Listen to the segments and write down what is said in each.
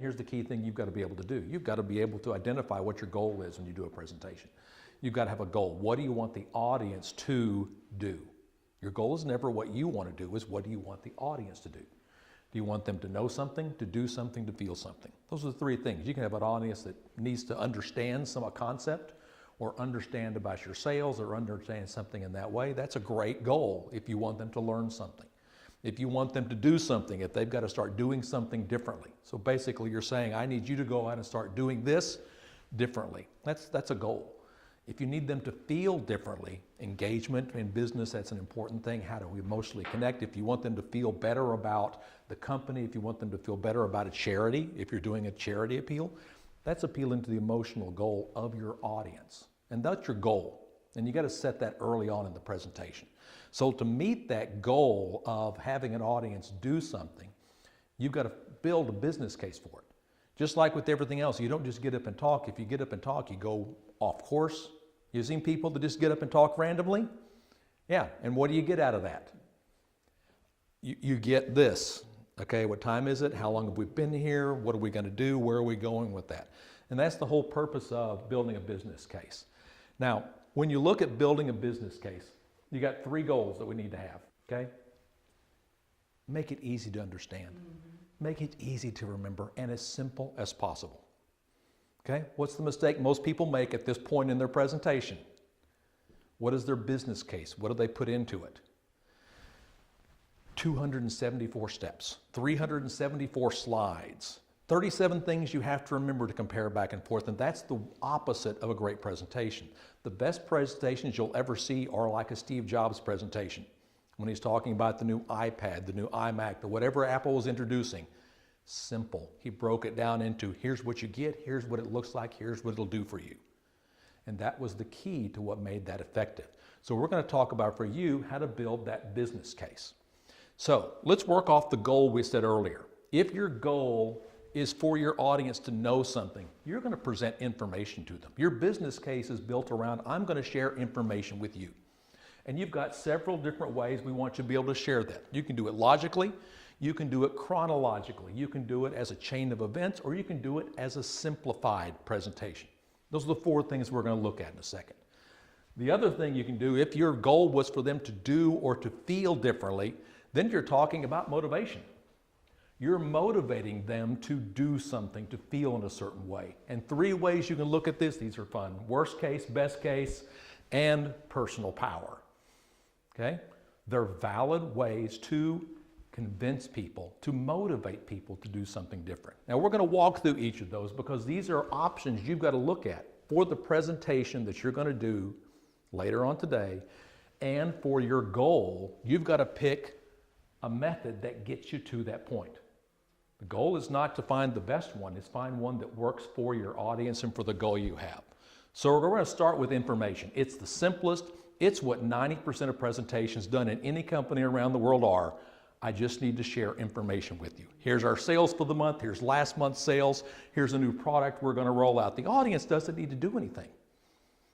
Here's the key thing you've got to be able to do. You've got to be able to identify what your goal is when you do a presentation. You've got to have a goal. What do you want the audience to do? Your goal is never what you want to do, is what do you want the audience to do? Do you want them to know something, to do something, to feel something? Those are the three things. You can have an audience that needs to understand some concept or understand about your sales or understand something in that way. That's a great goal if you want them to learn something. If you want them to do something, if they've got to start doing something differently. So basically you're saying, I need you to go out and start doing this differently. That's a goal. If you need them to feel differently, engagement in business, that's an important thing. How do we emotionally connect? If you want them to feel better about the company, if you want them to feel better about a charity, if you're doing a charity appeal, that's appealing to the emotional goal of your audience. And that's your goal. And you got to set that early on in the presentation. So to meet that goal of having an audience do something, you've got to build a business case for it. Just like with everything else, you don't just get up and talk. If you get up and talk, you go off course. You've seen people that just get up and talk randomly? Yeah, and what do you get out of that? You get this. Okay, what time is it? How long have we been here? What are we going to do? Where are we going with that? And that's the whole purpose of building a business case. Now, when you look at building a business case, you got three goals that we need to have, okay? Make it easy to understand. Make it easy to remember and as simple as possible. Okay, what's the mistake most people make at this point in their presentation? What is their business case? What do they put into it? 274 steps, 374 slides, 37 things you have to remember to compare back and forth, and that's the opposite of a great presentation. The best presentations you'll ever see are like a Steve Jobs presentation. When he's talking about the new iPad, the new iMac, the whatever Apple was introducing. Simple. He broke it down into here's what you get, here's what it looks like, here's what it'll do for you. And that was the key to what made that effective. So we're going to talk about for you how to build that business case. So let's work off the goal we said earlier. If your goal is for your audience to know something, you're going to present information to them. Your business case is built around, I'm going to share information with you. And you've got several different ways we want you to be able to share that. You can do it logically. You can do it chronologically. You can do it as a chain of events, or you can do it as a simplified presentation. Those are the four things we're going to look at in a second. The other thing you can do, if your goal was for them to do or to feel differently, then you're talking about motivation. You're motivating them to do something, to feel in a certain way. And three ways you can look at this. These are fun. Worst case, best case, and personal power. Okay? They're valid ways to convince people, to motivate people to do something different. Now we're going to walk through each of those because these are options you've got to look at for the presentation that you're going to do later on today, and for your goal, you've got to pick a method that gets you to that point. The goal is not to find the best one, it's find one that works for your audience and for the goal you have. So we're going to start with information. It's the simplest. It's what 90% of presentations done in any company around the world are. I just need to share information with you. Here's our sales for the month. Here's last month's sales. Here's a new product we're going to roll out. The audience doesn't need to do anything.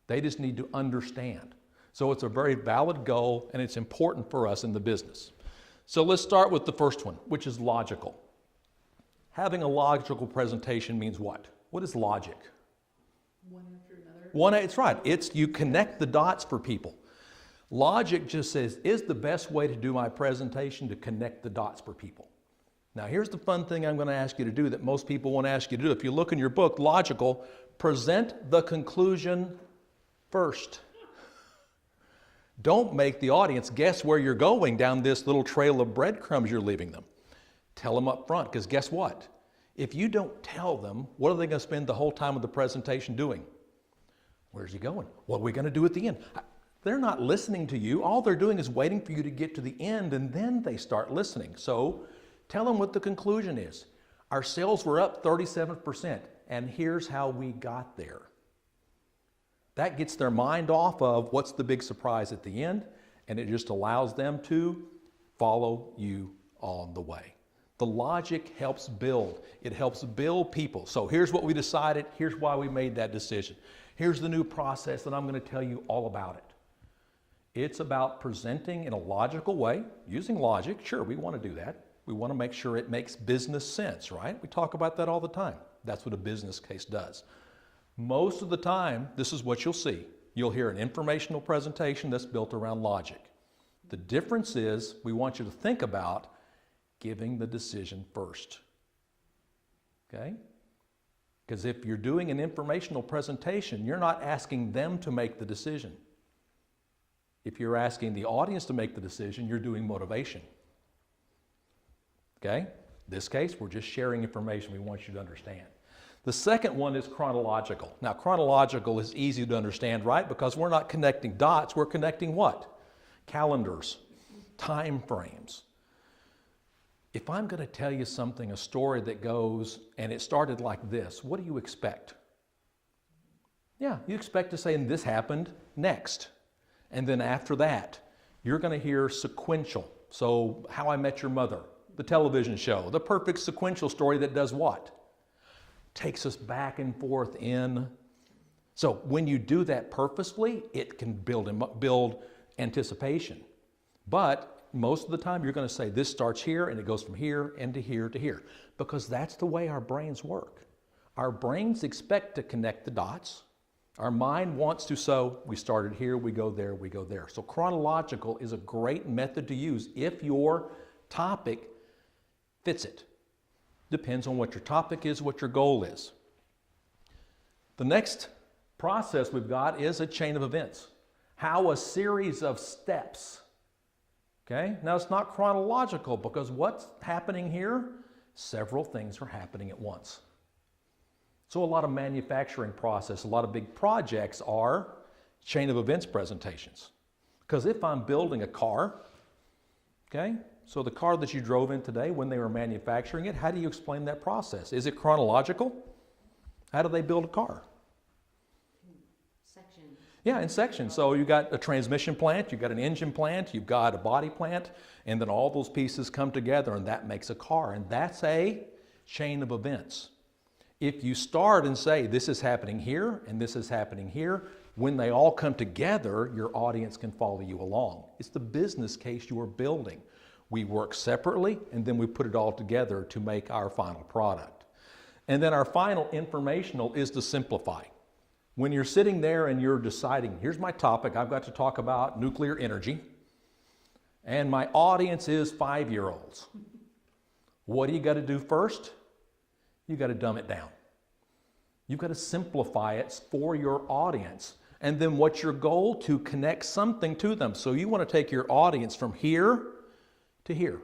They just need to understand. So it's a very valid goal, and it's important for us in the business. So let's start with the first one, which is logical. Having a logical presentation means what? What is logic? One after another. It's right. It's you connect the dots for people. Logic just says, is the best way to do my presentation to connect the dots for people? Now here's the fun thing I'm going to ask you to do that most people won't ask you to do. If you look in your book, logical, present the conclusion first. Don't make the audience guess where you're going down this little trail of breadcrumbs you're leaving them. Tell them up front, because guess what? If you don't tell them, what are they going to spend the whole time of the presentation doing? Where's he going? What are we going to do at the end? They're not listening to you. All they're doing is waiting for you to get to the end, and then they start listening. So tell them what the conclusion is. Our sales were up 37%, and here's how we got there. That gets their mind off of what's the big surprise at the end, and it just allows them to follow you on the way. The logic helps build. It helps build people. So here's what we decided. Here's why we made that decision. Here's the new process, and I'm going to tell you all about it. It's about presenting in a logical way, using logic. Sure, we want to do that. We want to make sure it makes business sense, right? We talk about that all the time. That's what a business case does. Most of the time, this is what you'll see. You'll hear an informational presentation that's built around logic. The difference is we want you to think about giving the decision first. Okay? Because if you're doing an informational presentation, you're not asking them to make the decision. If you're asking the audience to make the decision, you're doing motivation. Okay? In this case, we're just sharing information we want you to understand. The second one is chronological. Now, chronological is easy to understand, right? Because we're not connecting dots, we're connecting what? Calendars, time frames. If I'm going to tell you something, a story that goes, and it started like this, what do you expect? Yeah, you expect to say, and this happened next. And then after that, you're going to hear sequential. So, How I Met Your Mother, the television show, the perfect sequential story that does what? Takes us back and forth in. So when you do that purposefully, it can build anticipation. But most of the time you're going to say this starts here and it goes from here and to here to here, because that's the way our brains work. Our brains expect to connect the dots. Our mind wants to, so we started here, we go there, we go there. So chronological is a great method to use if your topic fits it. Depends on what your topic is, what your goal is. The next process we've got is a chain of events. How a series of steps. Okay? Now it's not chronological because what's happening here? Several things are happening at once. So a lot of manufacturing process, a lot of big projects are chain of events presentations. Because if I'm building a car, okay? So the car that you drove in today, when they were manufacturing it, how do you explain that process? Is it chronological? How do they build a car? Sections. Yeah, in sections. So you got a transmission plant, you've got an engine plant, you've got a body plant, and then all those pieces come together and that makes a car. And that's a chain of events. If you start and say, this is happening here and this is happening here, when they all come together, your audience can follow you along. It's the business case you are building. We work separately and then we put it all together to make our final product. And then our final informational is to simplify. When you're sitting there and you're deciding, here's my topic, I've got to talk about nuclear energy, and my audience is 5-year-olds. What do you got to do first? You got to dumb it down. You've got to simplify it for your audience. And then what's your goal? To connect something to them. So you want to take your audience from here to here.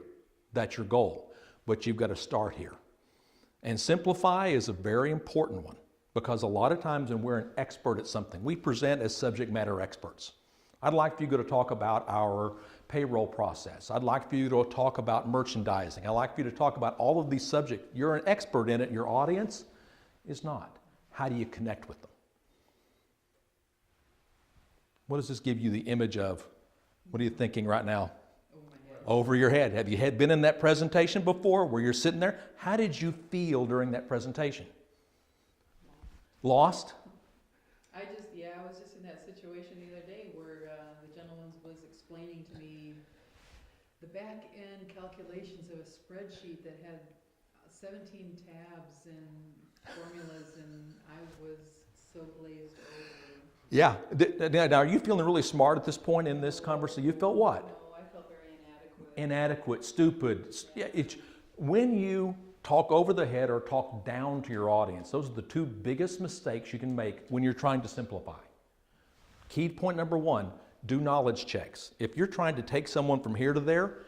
That's your goal. But you've got to start here. And simplify is a very important one, because a lot of times when we're an expert at something, we present as subject matter experts. I'd like for you to talk about our payroll process. I'd like for you to talk about merchandising. I'd like for you to talk about all of these subjects. You're an expert in it. Your audience is not. How do you connect with them? What does this give you the image of? What are you thinking right now? Over your head. Have you been in that presentation before where you're sitting there? How did you feel during that presentation? Lost? I was just in that situation the other day where the gentleman was explaining to me the back end calculations of a spreadsheet that had 17 tabs and formulas, and I was so glazed over. Yeah. Now, are you feeling really smart at this point in this conversation? You felt what? No, I felt very inadequate. Inadequate, stupid. Yeah, when you talk over the head or talk down to your audience, those are the two biggest mistakes you can make when you're trying to simplify. Key point number one, do knowledge checks. If you're trying to take someone from here to there,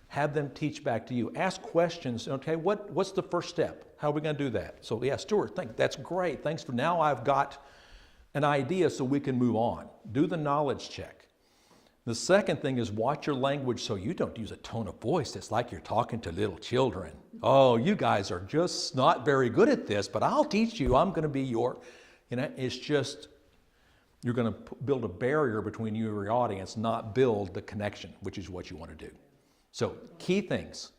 have them teach back to you. Ask questions. Okay, what's the first step? How are we going to do that? So yeah, Stuart, that's great. Thanks for now I've got an idea so we can move on. Do the knowledge check. The second thing is watch your language so you don't use a tone of voice that's like you're talking to little children. Oh, you guys are just not very good at this, but I'll teach you. I'm going to be it's just, you're going to build a barrier between you and your audience, not build the connection, which is what you want to do. So, key things.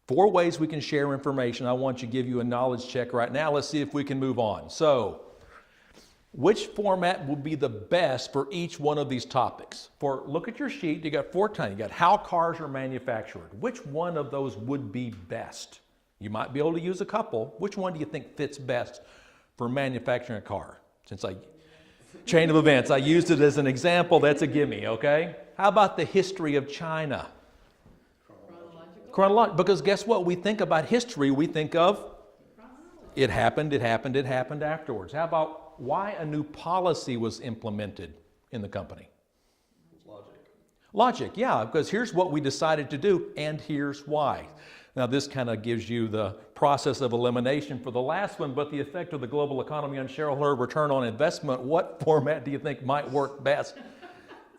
4 ways we can share information. I want to give you a knowledge check right now. Let's see if we can move on. So, Which format would be the best for each one of these topics? Look at your sheet, you got 4 times. You got how cars are manufactured. Which one of those would be best? You might be able to use a couple. Which one do you think fits best for manufacturing a car? Since chain of events, I used it as an example, that's a gimme, okay? How about the history of China? Chronological, because guess what? We think about history, we think of it happened afterwards. How about why a new policy was implemented in the company? Logic, yeah, because here's what we decided to do, and here's why. Now, this kind of gives you the process of elimination for the last one, but the effect of the global economy on shareholder return on investment, what format do you think might work best?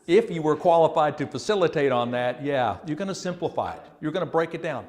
If you were qualified to facilitate on that, yeah, you're going to simplify it. You're going to break it down.